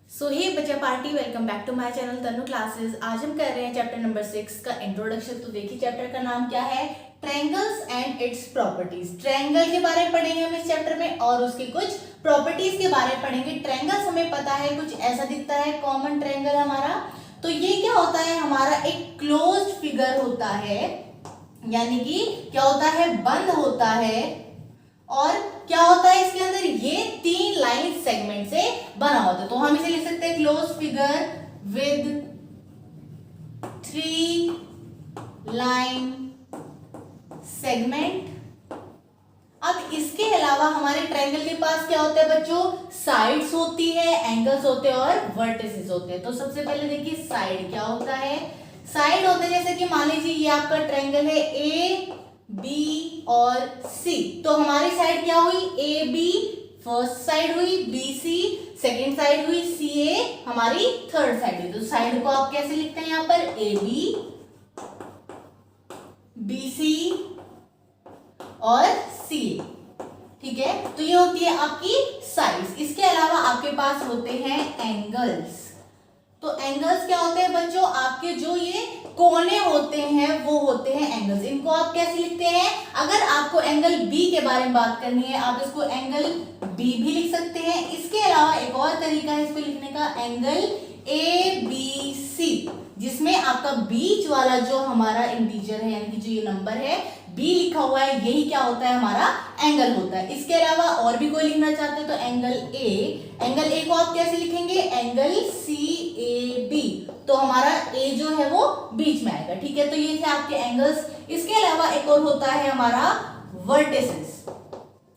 सो hey बच्चा party, welcome back to my channel Tanu classes. आज हम कर रहे हैं चैप्टर नंबर 6 का इंट्रोडक्शन। तो देखिए चैप्टर का नाम क्या है, triangles and its properties. Triangle के बारे में पढ़ेंगे हम इस चैप्टर में और उसके कुछ प्रॉपर्टीज के बारे में पढ़ेंगे। ट्रायंगल्स हमें पता है कुछ ऐसा दिखता है, कॉमन ट्रायंगल हमारा। तो ये क्या होता है, हमारा एक क्लोज्ड फिगर होता है, यानी कि क्या होता है, बंद होता है। और क्या होता है इसके अंदर, ये 3 लाइन सेगमेंट से बना होता है। तो हम इसे लिख सकते हैं close figure with 3 line segment. अब इसके अलावा हमारे ट्रायंगल के पास क्या होता है बच्चों, साइड्स होती है, एंगल्स होते हैं और वर्टिसेस होते हैं। तो सबसे पहले देखिए साइड क्या होता है। साइड होते हैं जैसे कि मान लीजिए ये आपका ट्रायंगल है ए बी और सी। तो हमारी साइड क्या हुई, ए बी फर्स्ट साइड हुई, बी सी सेकेंड साइड हुई, सी ए हमारी थर्ड साइड हुई। तो साइड को आप कैसे लिखते हैं, यहां पर ए बी सी और सी ए, ठीक है। तो ये होती है आपकी साइड्स। इसके अलावा आपके पास होते हैं एंगल्स। तो एंगल्स क्या होते हैं बच्चों, आपके जो ये कोने होते हैं वो होते हैं एंगल्स। इनको आप कैसे लिखते हैं, अगर आपको एंगल बी के बारे में बात करनी है आप इसको एंगल बी भी लिख सकते हैं। इसके अलावा एक और तरीका है इसको लिखने का, एंगल ए बी सी, जिसमें आपका बीच वाला जो हमारा इंटीजर है, यानी कि जो ये नंबर है बी लिखा हुआ है, यही क्या होता है, हमारा एंगल होता है। इसके अलावा और भी कोई लिखना चाहते हैं तो एंगल ए को आप कैसे लिखेंगे, एंगल सी ए बी। तो हमारा ए जो है वो बीच में आएगा, ठीक है। तो ये थे आपके एंगल्स। इसके अलावा एक और होता है हमारा वर्टिसेस।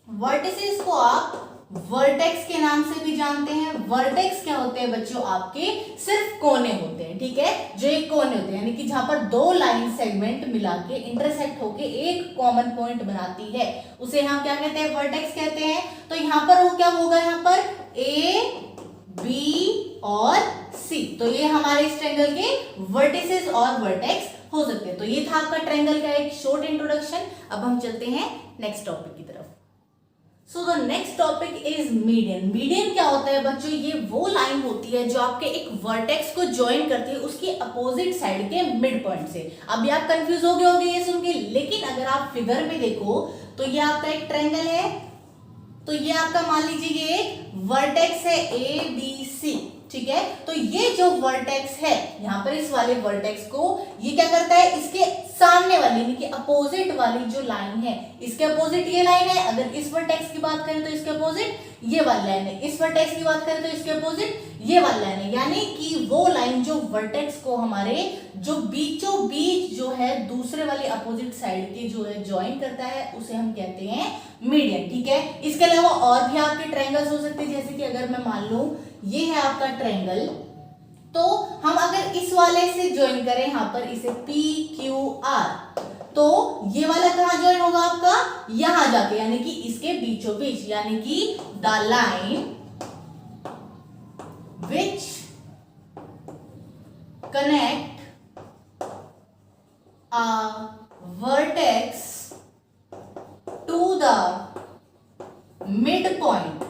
वर्टिसेस को आप वर्टेक्स के नाम से भी जानते हैं। वर्टेक्स क्या होते हैं बच्चों, आपके सिर्फ कोने होते हैं, ठीक है। जो एक कोने होते हैं, यानी कि जहां पर 2 लाइन सेगमेंट मिला के इंटरसेक्ट होके एक कॉमन पॉइंट बनाती है, उसे हम क्या कहते हैं, वर्टेक्स कहते हैं। तो यहां पर वो क्या होगा, यहां पर ए बी और सी। तो ये हमारे इस ट्रायंगल के वर्टिसेस और वर्टेक्स हो सकते हैं। तो ये था आपका ट्रायंगल का एक शॉर्ट इंट्रोडक्शन। अब हम चलते हैं नेक्स्ट टॉपिक की तरफ। So the next topic is median. Median क्या होता है बच्चों, ये वो लाइन होती है जो आपके एक वर्टेक्स को ज्वाइन करती है उसकी अपोजिट साइड के मिड पॉइंट से। अभी आप कंफ्यूज हो गए होंगे ये सुन के, लेकिन अगर आप फिगर में देखो तो ये आपका एक ट्रायंगल है। तो ये आपका मान लीजिए ये एक वर्टेक्स है ए बी सी, ठीक है। तो ये जो वर्टेक्स है यहां पर, इस वाले वर्टेक्स को ये क्या करता है, इसके सामने वाली यानी कि अपोजिट वाली जो लाइन है, इसके अपोजिट ये लाइन है। अगर इस वर्टेक्स की बात करें तो इसके अपोजिट ये वाली लाइन है, इस वर्टेक्स की बात करें तो इसके अपोजिट ये वाली लाइन है। यानी कि वो लाइन जो वर्टेक्स को हमारे जो बीचों बीच जो है दूसरे वाली अपोजिट साइड के जो है ज्वाइन करता है, उसे हम कहते हैं मीडियन, ठीक है। इसके अलावा और भी आपके ट्रायंगल्स हो सकते हैं, जैसे कि अगर मैं मान लूं ये है आपका ट्रायंगल, तो हम अगर इस वाले से ज्वाइन करें यहां पर इसे पी क्यू आर, तो ये वाला कहां ज्वाइन होगा आपका, यहां जाके, यानी कि इसके बीचों बीच, यानी कि the line which connect a vertex to the mid point.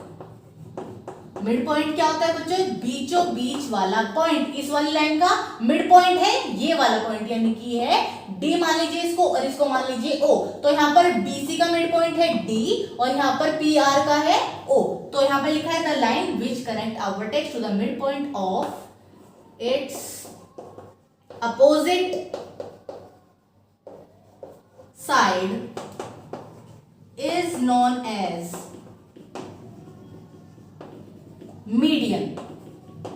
Mid point क्या होता है बच्चों, बीचों बीच वाला पॉइंट। इस वाली लाइन का मिड पॉइंट है ये वाला पॉइंट, यानी कि है डी मान लीजिए इसको, और इसको मान लीजिए ओ। तो यहां पर बीसी का मिड पॉइंट है डी और यहां पर पी आर का है ओ। तो यहां पर लिखा है the line which connect a vertex to the mid point of its opposite side is known as median,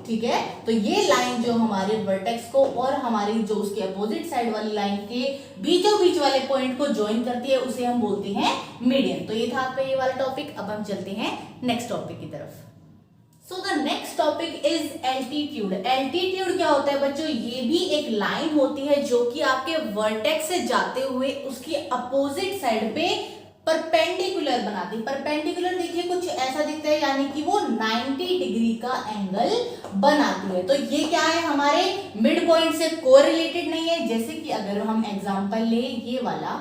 ठीक है। तो ये लाइन जो हमारे वर्टेक्स को और हमारी जो उसके अपोजिट साइड वाली लाइन के बीचों बीच वाले पॉइंट को ज्वाइन करती है, उसे हम बोलते हैं मीडियन। तो ये था आपका ये वाला टॉपिक। अब हम चलते हैं नेक्स्ट टॉपिक की तरफ। So the next topic is altitude. Altitude क्या होता है बच्चों, ये भी एक लाइन होती है जो कि आपके वर्टेक्स से जाते हुए उसकी अपोजिट साइड पे परपेंडिकुलर बनाती है। परपेंडिकुलर देखिए कुछ ऐसा दिखता है, यानी कि वो 90 डिग्री का एंगल बनाती है। तो ये क्या है, हमारे मिड पॉइंट से कोरिलेटेड नहीं है। जैसे कि अगर हम एग्जांपल ले, ये वाला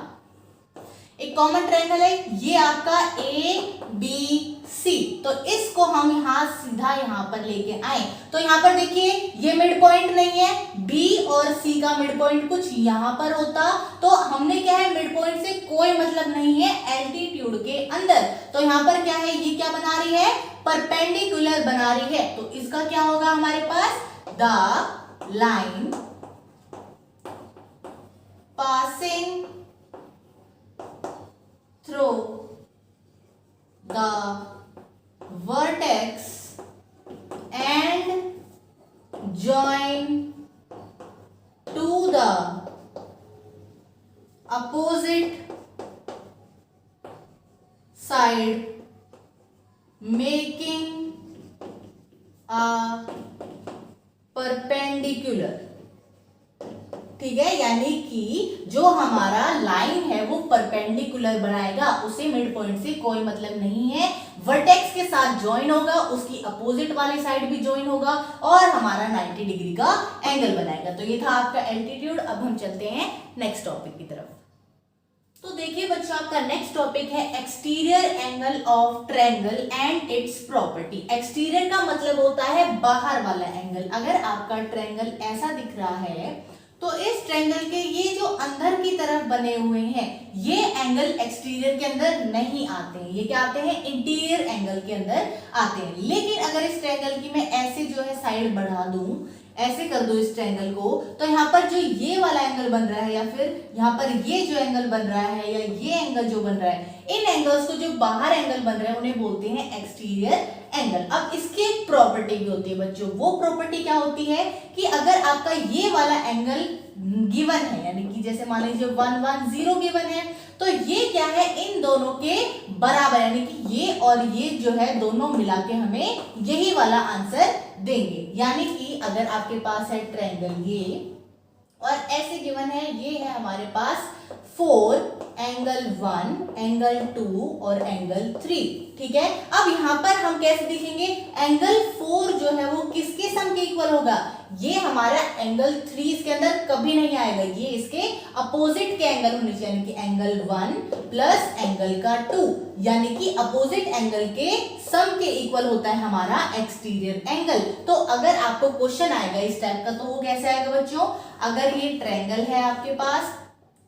एक कॉमन ट्रायंगल है, ये आपका ए बी सी। तो इसको हम यहाँ सीधा यहाँ पर लेके आए तो यहाँ पर देखिए ये मिड पॉइंट नहीं है, बी और सी का मिड पॉइंट कुछ यहाँ पर होता, तो हमने क्या है मिड पॉइंट से कोई मतलब नहीं है एल्टीट्यूड के अंदर। तो यहाँ पर क्या है, ये क्या बना रही है, परपेंडिकुलर बना रही है। तो इसका क्या होगा हमारे पास, the line passing through the vertex and join to the opposite side making a perpendicular। ठीक है, यानी कि जो हमारा लाइन है वो परपेंडिकुलर बनाएगा, उसे मिड पॉइंट से कोई मतलब नहीं है, वर्टेक्स के साथ ज्वाइन होगा, उसकी अपोजिट वाली साइड भी ज्वाइन होगा और हमारा 90 डिग्री का एंगल बनाएगा। तो ये था आपका एल्टीट्यूड। अब हम चलते हैं नेक्स्ट टॉपिक की तरफ। तो देखिए बच्चों, आपका नेक्स्ट टॉपिक है exterior angle of triangle and it's property. Exterior का मतलब होता है बाहर वाला एंगल। अगर आपका ट्रायंगल ऐसा दिख रहा है तो इस ट्रायंगल के ये जो अंदर की तरफ बने हुए हैं ये एंगल एक्सटीरियर के अंदर नहीं आते हैं, ये क्या आते हैं, इंटीरियर एंगल के अंदर आते हैं। लेकिन अगर इस ट्रायंगल की मैं ऐसे जो है साइड बढ़ा दूं, ऐसे कर दो इस ट्रायंगल को, तो यहाँ पर जो ये वाला एंगल बन रहा है या फिर यहाँ पर ये जो एंगल बन रहा है या ये एंगल जो बन रहा है, इन एंगल्स को जो बाहर एंगल बन रहे हैं उन्हें बोलते हैं एक्सटीरियर एंगल। अब इसकी एक प्रॉपर्टी भी होती है बच्चों, वो प्रॉपर्टी क्या होती है कि अगर आपका ये वाला एंगल गिवन है, यानी कि जैसे मान लीजिए 110 गिवन है, तो ये क्या है, इन दोनों के बराबर, यानी कि ये और ये जो है दोनों मिला के हमें यही वाला आंसर देंगे। यानी कि अगर आपके पास है ट्रायंगल ये और ऐसे गिवन है, ये है हमारे पास 4 एंगल 1 एंगल 2 और एंगल 3। ठीक है, अब यहाँ पर हम कैसे देखेंगे, एंगल 4 जो है वो किसके सम के इक्वल होगा, ये हमारा एंगल 3 इसके अंदर कभी नहीं आएगा, ये इसके अपोजिट के एंगल होने चाहिए, यानी कि एंगल 1 प्लस एंगल का 2, यानी कि अपोजिट एंगल के सम के इक्वल होता है हमारा एक्सटीरियर एंगल। तो अगर आपको क्वेश्चन आएगा इस टाइप का तो वो कैसे आएगा बच्चों, अगर ये ट्रायंगल है आपके पास,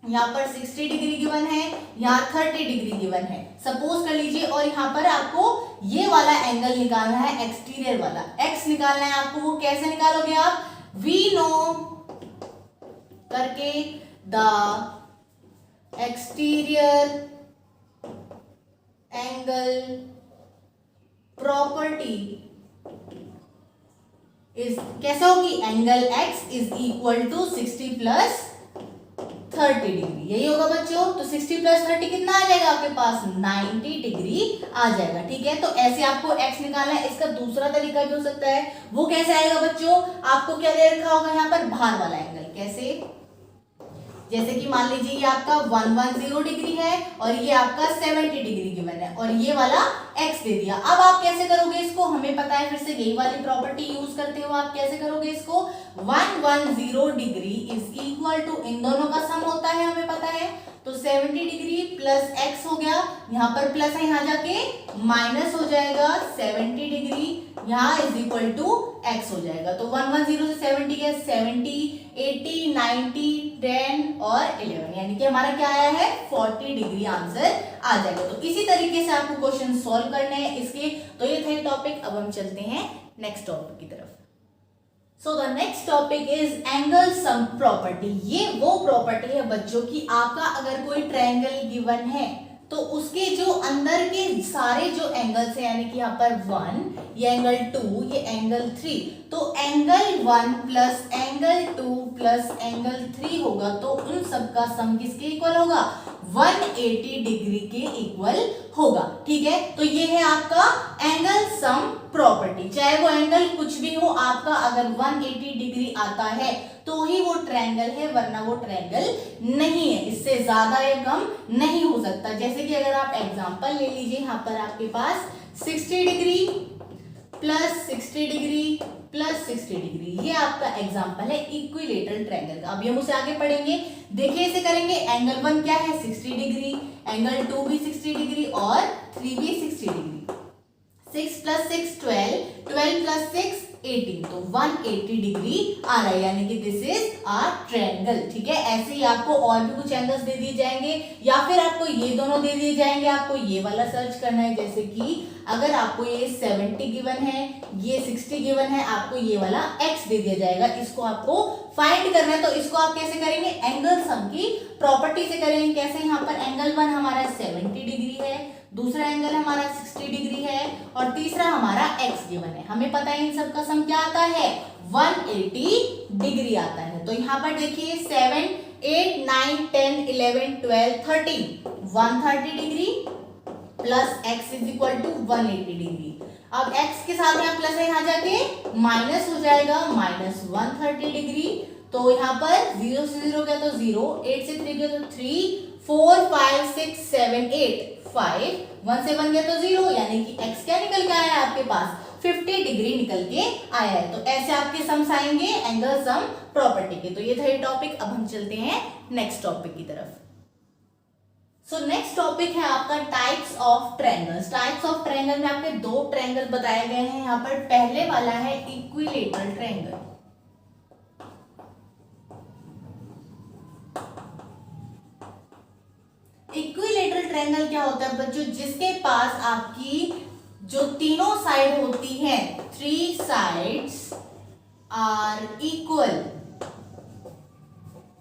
यहाँ पर 60 डिग्री गिवन है, यहाँ 30 डिग्री गिवन है, सपोज कर लीजिए, और यहाँ पर आपको ये वाला एंगल निकालना है एक्सटीरियर वाला, एक्स निकालना है आपको, वो कैसे निकालोगे आप, वी नो करके the exterior angle property is कैसे होगी, angle x is equal to 60 plus 30 degree, यही होगा बच्चों। तो 60 प्लस 30 कितना आ जाएगा आपके पास, 90 डिग्री आ जाएगा। ठीक है, तो ऐसे आपको x निकालना है। इसका दूसरा तरीका भी हो सकता है, वो कैसे आएगा बच्चों, आपको क्या दे रखा होगा यहाँ पर, बाहर वाला एंगल, कैसे, जैसे कि मान लीजिए ये आपका 110 डिग्री है और ये आपका 70 डिग्री गिवन है और ये वाला x दे दिया। अब आप कैसे करोगे इसको, हमें पता है, फिर से यही वाली प्रॉपर्टी यूज करते हो आप कैसे करोगे इसको, 110 डिग्री इज इक्वल टू, इन दोनों का सम होता है हमें पता है, तो 70 डिग्री प्लस x हो गया, यहाँ पर प्लस है, यहाँ जाके माइनस हो जाएगा, 70 डिग्री यहाँ इज इक्वल टू x हो जाएगा। तो 110 से 70 है, 70 80 90 10 और 11, यानी कि हमारा क्या आया है, 40 डिग्री आंसर आ जाएगा। तो इसी तरीके से आपको क्वेश्चन सॉल्व करने हैं इसके। तो ये थे टॉपिक। अब हम चलते हैं नेक्स्ट टॉपिक की तरफ। So the next topic is angle sum property. ये वो प्रॉपर्टी है बच्चों की, आपका अगर कोई ट्रायंगल गिवन है तो उसके जो अंदर के सारे जो एंगल्स है, यानी कि यहाँ पर 1, ये एंगल 2, ये एंगल 3, तो angle 1 plus angle 2 plus angle 3 होगा, तो उन सब का सम किसके इक्वल होगा, 180 डिग्री के इक्वल होगा। ठीक है, तो ये है आपका एंगल सम प्रॉपर्टी। चाहे वो एंगल कुछ भी हो, आपका अगर 180 डिग्री आता है तो ही वो ट्रायंगल है, वरना वो ट्रायंगल नहीं है, इससे ज्यादा या कम नहीं हो सकता। जैसे कि अगर आप एग्जांपल ले लीजिए, यहाँ पर आपके पास 60 degree plus 60 degree plus 60 degree, ये आपका एग्जांपल है इक्विलेटरल ट्रायंगल का। अभी हम उसे आगे पढ़ेंगे, देखिए इसे करेंगे। एंगल 1 क्या है, 60 डिग्री, एंगल 2 भी 60 डिग्री और 3 भी 60 डिग्री। 6 + 6 12, 12 + 6 18, तो 180 डिग्री आ रहा है, यानी कि दिस इज अ ट्रायंगल। ठीक है, ऐसे ही आपको और भी कुछ एंगल्स दे दिए जाएंगे, या फिर आपको ये दोनों दे दिए जाएंगे, आपको ये वाला सर्च करना है। जैसे कि अगर आपको ये 70 गिवन है, ये 60 गिवन है, आपको ये वाला x दे दिया जाएगा, इसको आपको फाइंड करना है। तो इसको आप कैसे करेंगे, एंगल सम की प्रॉपर्टी से करेंगे। कैसे, यहाँ पर एंगल 1 हमारा 70 डिग्री है, दूसरा एंगल हमारा 60 डिग्री है, और तीसरा हमारा x गिवन है। हमें पता है इन सब का सम क्या आता है, 180 डिग्री आता है। तो यहाँ पर देखिए 7 8 9 10 11 12 13, 130 degree plus x is equal to 180 degree. अब x के साथ यहाँ प्लस है, यहाँ जाके माइनस हो जाएगा, -130 डिग्री। तो यहाँ पर 0 से 0 गया तो 0, 8 से 3 गया तो 3, 4 5 6 7 8 5, 1 से 1 गया तो 0, यानी कि x क्या निकल के आया है आपके पास, 50 डिग्री निकल के आया है। तो ऐसे आपके सम्स आएंगे एंगल सम प्रॉपर्टी के। तो ये था ये टॉपिक। अब हम चलते हैं नेक्स्ट टॉपिक की तरफ। सो नेक्स्ट टॉपिक है आपका types of triangles. Types of triangle में आपके दो ट्रायंगल बताए गए हैं। यहाँ पर पहले वाला है इक्विलेटरल ट्रायंगल। इक्विलेटरल ट्रायंगल क्या होता है बच्चों, जिसके पास आपकी जो तीनों साइड होती हैं, 3 साइड्स आर इक्वल।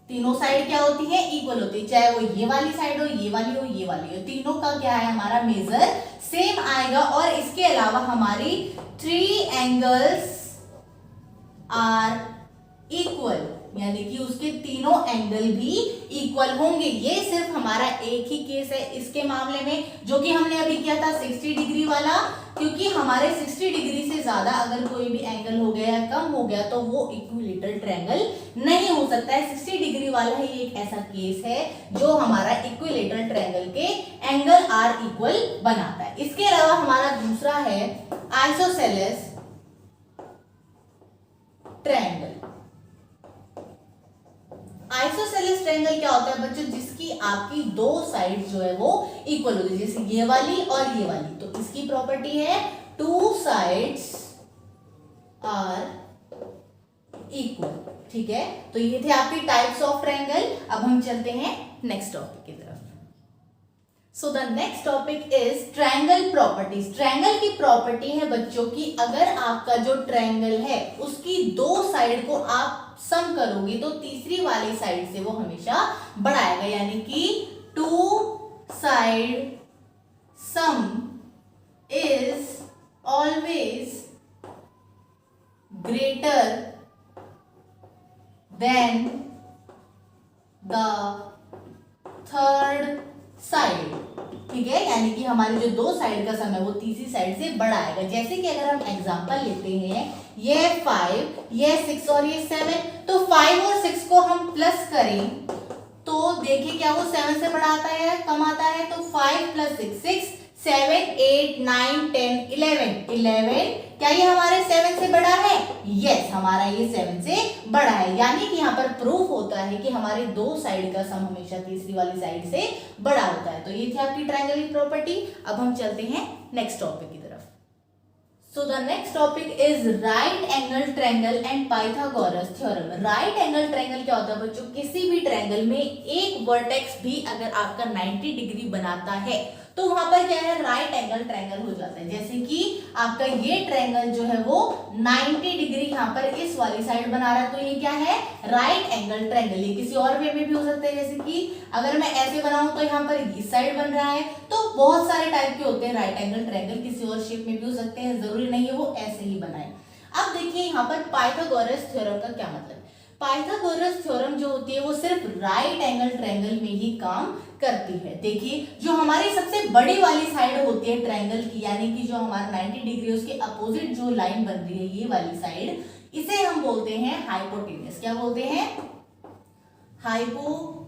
तीनों साइड क्या होती है, इक्वल होती है, चाहे वो ये वाली साइड हो, ये वाली हो, ये वाली हो, तीनों का क्या है हमारा मेजर सेम आएगा। और इसके अलावा हमारी 3 एंगल्स आर इक्वल, यानी कि उसके तीनों एंगल भी इक्वल होंगे। ये सिर्फ हमारा एक ही केस है इसके मामले में, जो कि हमने अभी किया था 60 डिग्री वाला, क्योंकि हमारे 60 डिग्री से ज्यादा अगर कोई भी एंगल हो गया या कम हो गया तो वो इक्विलेटरल ट्रायंगल नहीं हो सकता है। 60 डिग्री वाला ही एक ऐसा केस है जो हमारा इक्विलेटरल ट्रायंगल के एंगल आर इक्वल बनाता है। इसके अलावा हमारा दूसरा है आइसोसेलेस ट्रायंगल। आइसोसेलेस ट्रायंगल क्या होता है बच्चों, जिसकी आपकी दो साइड जो है वो इक्वल होती है, जैसे ये वाली और ये वाली। तो इसकी प्रॉपर्टी है 2 साइड्स आर इक्वल। ठीक है, तो ये थे आपकी टाइप्स ऑफ ट्रायंगल। अब हम चलते हैं नेक्स्ट टॉपिक की तरफ। So the next topic is triangle properties. Triangle की प्रॉपर्टी है बच्चों की, अगर आपका जो ट्रायंगल है उसकी दो साइड को आप सम करोगे तो तीसरी वाली साइड से वो हमेशा बढ़ाएगा, यानी कि 2 side some is always greater than the third side. ठीक है, यानी कि हमारी जो दो साइड का सम है वो तीसरी साइड से बड़ा आएगा। जैसे कि अगर हम एग्जांपल लेते हैं, ये 5, ये 6 और ये 7, तो 5 और 6 को हम प्लस करें तो देखिए क्या वो 7 से बड़ा आता है, कम आता है। तो 5 + 6 6, 7 8 9 10 11 क्या ये हमारे 7 से बड़ा है? यस, हमारा ये 7 से बड़ा है। यानी कि यहाँ पर प्रूफ होता है कि हमारे दो साइड का सम हमेशा तीसरी वाली साइड से बड़ा होता है। तो ये थी आपकी ट्रायंगल की प्रॉपर्टी। अब हम चलते हैं नेक्स्ट टॉपिक की तरफ। So the next topic is right angle triangle and Pythagoras theorem। right angle triangle क्या होता है बच्चों, किसी भी ट्रायंगल में एक वर्टेक्स भी अगर आपका 90 डिग्री बनाता है तो वहां पर क्या है, राइट एंगल ट्रायंगल हो जाता है। जैसे कि आपका ये ट्रायंगल जो है वो 90 डिग्री यहाँ पर इस वाली साइड बना रहा है, तो ये क्या है, राइट एंगल ट्रायंगल। ये किसी और वे में भी हो सकता है, जैसे कि अगर मैं ऐसे बनाऊं तो यहाँ पर इस साइड बन रहा है। तो बहुत सारे टाइप के होते हैं राइट एंगल ट्रायंगल, किसी और शेप में भी हो सकते हैं, जरूरी नहीं है वो ऐसे ही बनाए। अब देखिए यहाँ पर पाइथागोरस थ्योरम का क्या मतलब। पाइथागोरस थ्योरम जो होती है वो सिर्फ राइट एंगल ट्रायंगल में ही काम करती है। देखिए जो हमारी सबसे बड़ी वाली साइड होती है ट्रायंगल की, यानी कि जो हमारा 90 डिग्री उसके अपोजिट जो लाइन बन रही है ये वाली साइड, इसे हम बोलते हैं हाइपोटेनियस। क्या बोलते हैं? हाइपोटेनियस।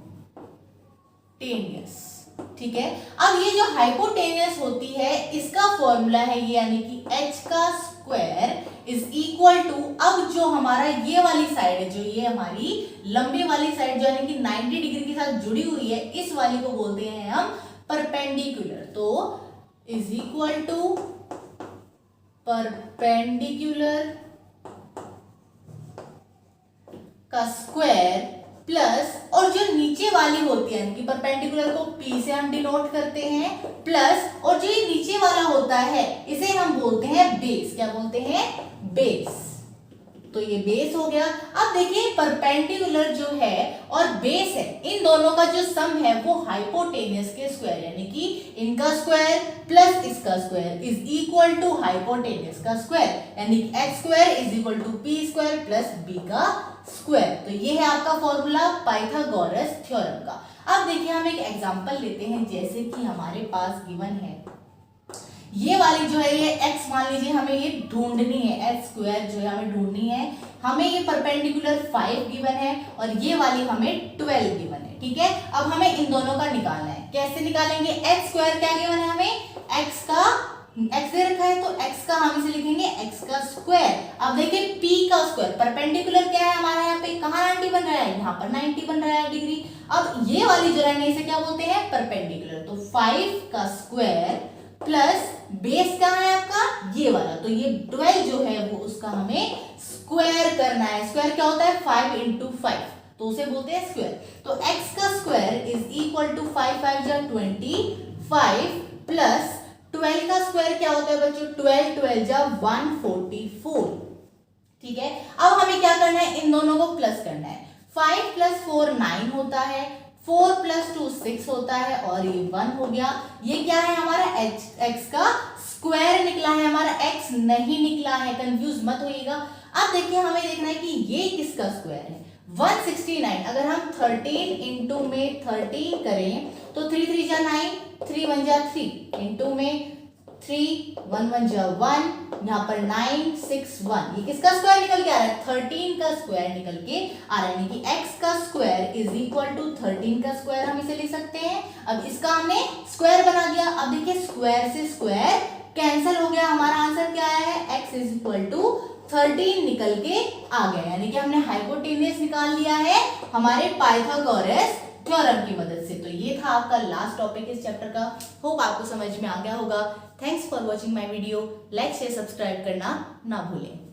ठीक है, अब ये जो हाइपोटेनियस होती है इसका फॉर्मूला है ये, यानी कि h का स्क्वायर इज इक्वल टू, अब जो हमारा ये वाली साइड है, जो ये हमारी लंबी वाली साइड जो यानी कि 90 डिग्री के साथ जुड़ी हुई है, इस वाली को बोलते हैं हम परपेंडिकुलर। तो इज इक्वल टू परपेंडिकुलर का स्क्वायर प्लस, और जो नीचे वाली होती है कि परपेंडिकुलर को P से हम डिनोट करते हैं, प्लस, और जो ये नीचे वाला होता है इसे हम बोलते हैं बेस। क्या बोलते हैं? बेस। तो ये बेस हो गया। अब देखिए परपेंडिकुलर जो है और बेस है, इन दोनों का जो सम है वो हाइपोटेनियस के स्क्वायर, यानी कि इनका स्क्वायर प्लस इसका square is equal to hypotenuse का स्क्वायर, यानी कि x square is equal to p square plus b का स्क्वायर। तो ये है आपका फॉर्मूला पाइथागोरस थ्योरम का। अब देखिए हम एक एग्जांपल लेते हैं, जैसे कि हमारे पास गिवन है ये वाली जो है ये x, मान लीजिए हमें ये ढूंढनी है, x स्क्वायर जो है हमें ढूंढनी है, हमें ये परपेंडिकुलर 5 गिवन है और ये वाली हमें 12 गिवन है। ठीक है, अब हमें इन दोनों का निकालना है। कैसे निकालेंगे? x स्क्वायर क्या गिवन है हमें? x दे रखा है तो x का हम इसे लिखेंगे x का स्क्वायर। अब देखिए p का स्क्वायर, परपेंडिकुलर क्या है हमारा यहाँ पे, कहाँ 90 बन रहा है? यहाँ पर 90 बन रहा है डिग्री। अब ये वाली जो है इसे क्या बोलते हैं? परपेंडिकुलर। तो 5 का स्क्वायर प्लस बेस कहाँ है आपका? ये वाला, तो ये 12 जो है वो उसका हमें स्क्वायर करना है। स्क्वायर क्या होता है? 5 इंटू 5, तो उसे बोलते हैं स्क्वायर। तो x का स्क्वायर इज इक्वल टू 5 5 जा 25 प्लस 12 का स्क्वायर क्या होता है बच्चों? 12 12 जा 144। ठीक है, अब हमें क्या करना है? इन दोनों को प्लस करना है। 5 प्लस 4 9 होता है, 4 प्लस 2 6 होता है और ये 1 हो गया। ये क्या है हमारा? x का स्क्वायर निकला है हमारा, x नहीं निकला है, कंफ्यूज मत होइएगा। अब देखिए हमें देखना है कि ये किसका स्क्वायर है? 169। अगर हम 13 इंटू में 13 करें तो 3 3 जा 9, 3 1 जा 3 इंटू में 3 1 1 जा 1, यहाँ पर 9 6 1, ये किसका स्क्वायर निकल के आ रहा है? 13 का स्क्वायर निकल के आ रहा है, यानी कि x का स्क्वायर इज इक्वल टू 13 का स्क्वायर हम इसे लिख सकते हैं। अब इसका हमने स्क्वायर बना दिया। अब देखिए स्क्वायर से स्क्वायर कैंसिल हो गया, हमारा आंसर क्या आया है? x इज इक्वल टू 13 निकल के आ गया, यानी कि हमने हाइपोटेनियस निकाल लिया है हमारे पाइथागोरस थ्योरम की मदद से। तो ये था आपका लास्ट टॉपिक इस चैप्टर का। होप आपको समझ में आ गया होगा। Thanks for watching my video. Like share subscribe करना ना भूलें।